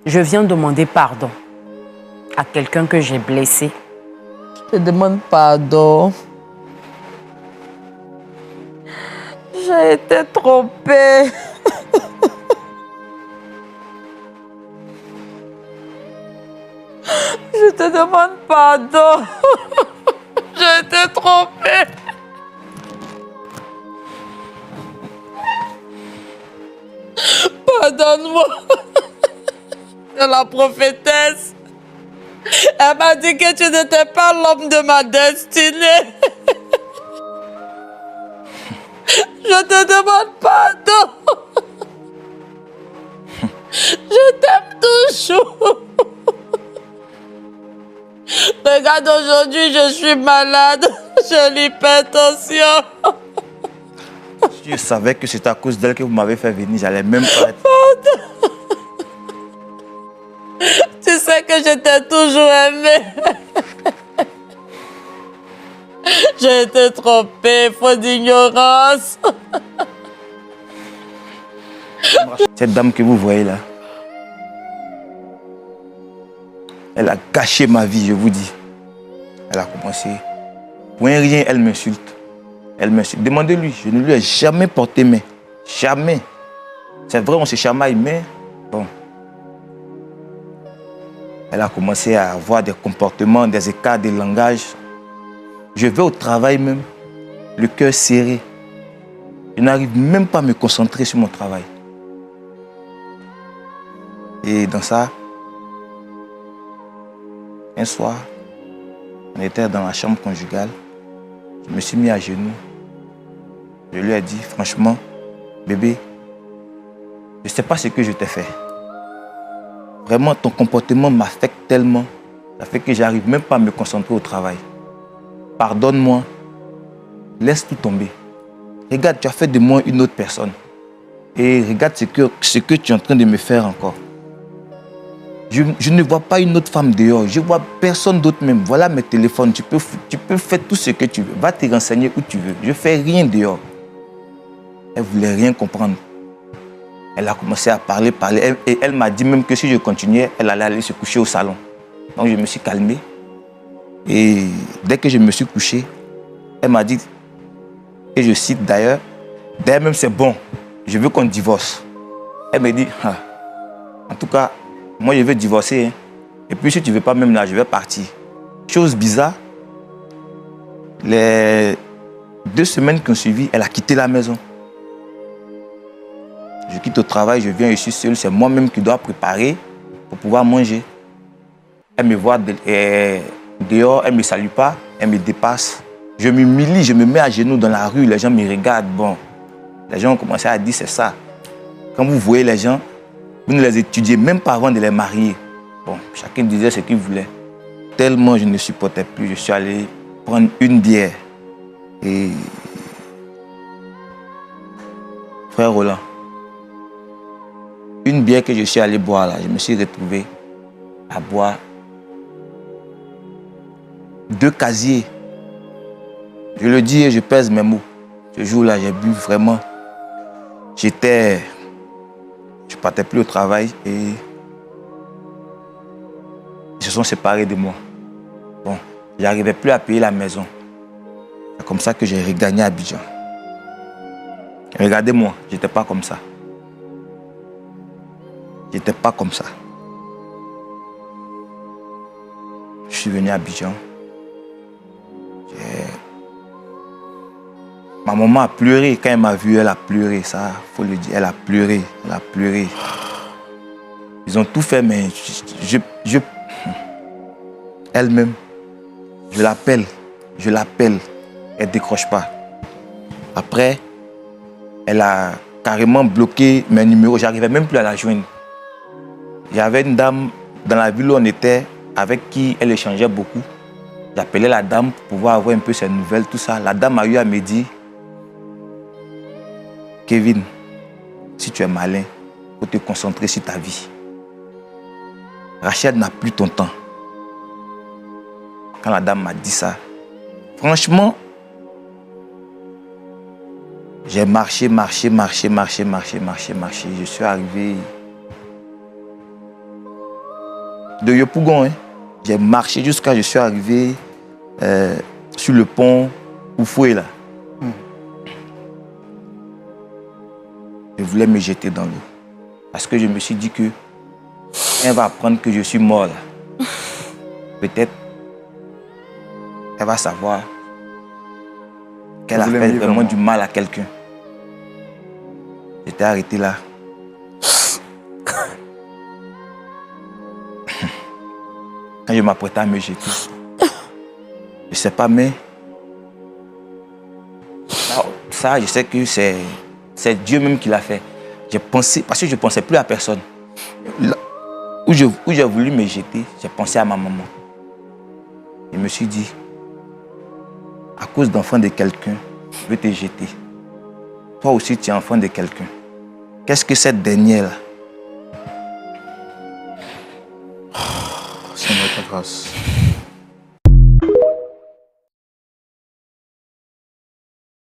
Je viens demander pardon à quelqu'un que j'ai blessé. Je te demande pardon. J'ai été trompée. Je te demande pardon. J'ai été trompée. Pardonne-moi. C'est la prophétesse. Elle m'a dit que tu n'étais pas l'homme de ma destinée. Je te demande pardon. Je t'aime toujours. Regarde, aujourd'hui, je suis malade. J'ai l'hypertension. Si je savais que c'est à cause d'elle que vous m'avez fait venir, j'allais même pas être... Pardon. Tu sais que je t'ai toujours aimé. J'ai été trompée, faute d'ignorance. Cette dame que vous voyez là, elle a gâché ma vie, je vous dis. Elle a commencé. Pour un rien, elle m'insulte. Elle m'insulte. Demandez-lui, je ne lui ai jamais porté main. Jamais. C'est vrai, on se chamaille, mais bon. Elle a commencé à avoir des comportements, des écarts de langage. Je vais au travail même, le cœur serré. Je n'arrive même pas à me concentrer sur mon travail. Et dans ça, un soir, on était dans la chambre conjugale. Je me suis mis à genoux. Je lui ai dit, franchement, bébé, je ne sais pas ce que je t'ai fait. Vraiment, ton comportement m'affecte tellement. Ça fait que j'arrive même pas à me concentrer au travail. Pardonne-moi. Laisse tout tomber. Regarde, tu as fait de moi une autre personne. Et regarde ce que tu es en train de me faire encore. Je ne vois pas une autre femme dehors. Je vois personne d'autre même. Voilà mes téléphones. Tu peux faire tout ce que tu veux. Va te renseigner où tu veux. Je ne fais rien dehors. Elle ne voulait rien comprendre. Elle a commencé à parler. Et elle m'a dit même que si je continuais, elle allait aller se coucher au salon. Donc je me suis calmé. Et dès que je me suis couché, elle m'a dit, et je cite d'ailleurs même c'est bon, je veux qu'on divorce. Elle me dit, ah, en tout cas, moi je veux divorcer. Hein. Et puis si tu ne veux pas même là, je vais partir. Chose bizarre, les 2 semaines qui ont suivi, elle a quitté la maison. Je quitte au travail, je viens, je suis seul, c'est moi-même qui dois préparer pour pouvoir manger. Elle me voit dehors, elle ne me salue pas, elle me dépasse. Je m'humilie, je me mets à genoux dans la rue, les gens me regardent. Bon, les gens ont commencé à dire c'est ça. Quand vous voyez les gens, vous ne les étudiez même pas avant de les marier. Bon, chacun disait ce qu'il voulait. Tellement je ne supportais plus, je suis allé prendre une bière. Et frère Roland, une bière que je suis allé boire là, je me suis retrouvé à boire 2 casiers. Je le dis et je pèse mes mots. Ce jour-là, j'ai bu vraiment. Je ne partais plus au travail et ils se sont séparés de moi. Bon, je n'arrivais plus à payer la maison. C'est comme ça que j'ai regagné Abidjan. Regardez-moi, je n'étais pas comme ça. Je n'étais pas comme ça. Je suis venu à Abidjan. Ma maman a pleuré. Quand elle m'a vu, elle a pleuré. Ça, il faut le dire. Elle a pleuré. Elle a pleuré. Ils ont tout fait, mais elle-même, je l'appelle. Elle ne décroche pas. Après, elle a carrément bloqué mes numéros. Je n'arrivais même plus à la joindre. Il y avait une dame dans la ville où on était, avec qui elle échangeait beaucoup. J'appelais la dame pour pouvoir avoir un peu ses nouvelles, tout ça. La dame a eu à me dire, Kevin, si tu es malin, il faut te concentrer sur ta vie. Rachel n'a plus ton temps. Quand la dame m'a dit ça, franchement, j'ai marché. Je suis arrivé de Yopougon. Hein. J'ai marché jusqu'à je suis arrivé sur le pont Oufoué là. Je voulais me jeter dans l'eau. Parce que je me suis dit que elle va apprendre que je suis mort là. Peut-être elle va savoir qu'elle a fait vraiment du mal à quelqu'un. J'étais arrêté là. Quand je m'apprêtais à me jeter, je sais pas, mais ça je sais que c'est Dieu même qui l'a fait. J'ai pensé, parce que je ne pensais plus à personne. Là, où j'ai voulu me jeter, j'ai pensé à ma maman. Je me suis dit, à cause d'enfant de quelqu'un, je veux te jeter. Toi aussi, tu es enfant de quelqu'un. Qu'est-ce que cette dernière-là? Seigneur, ta grâce.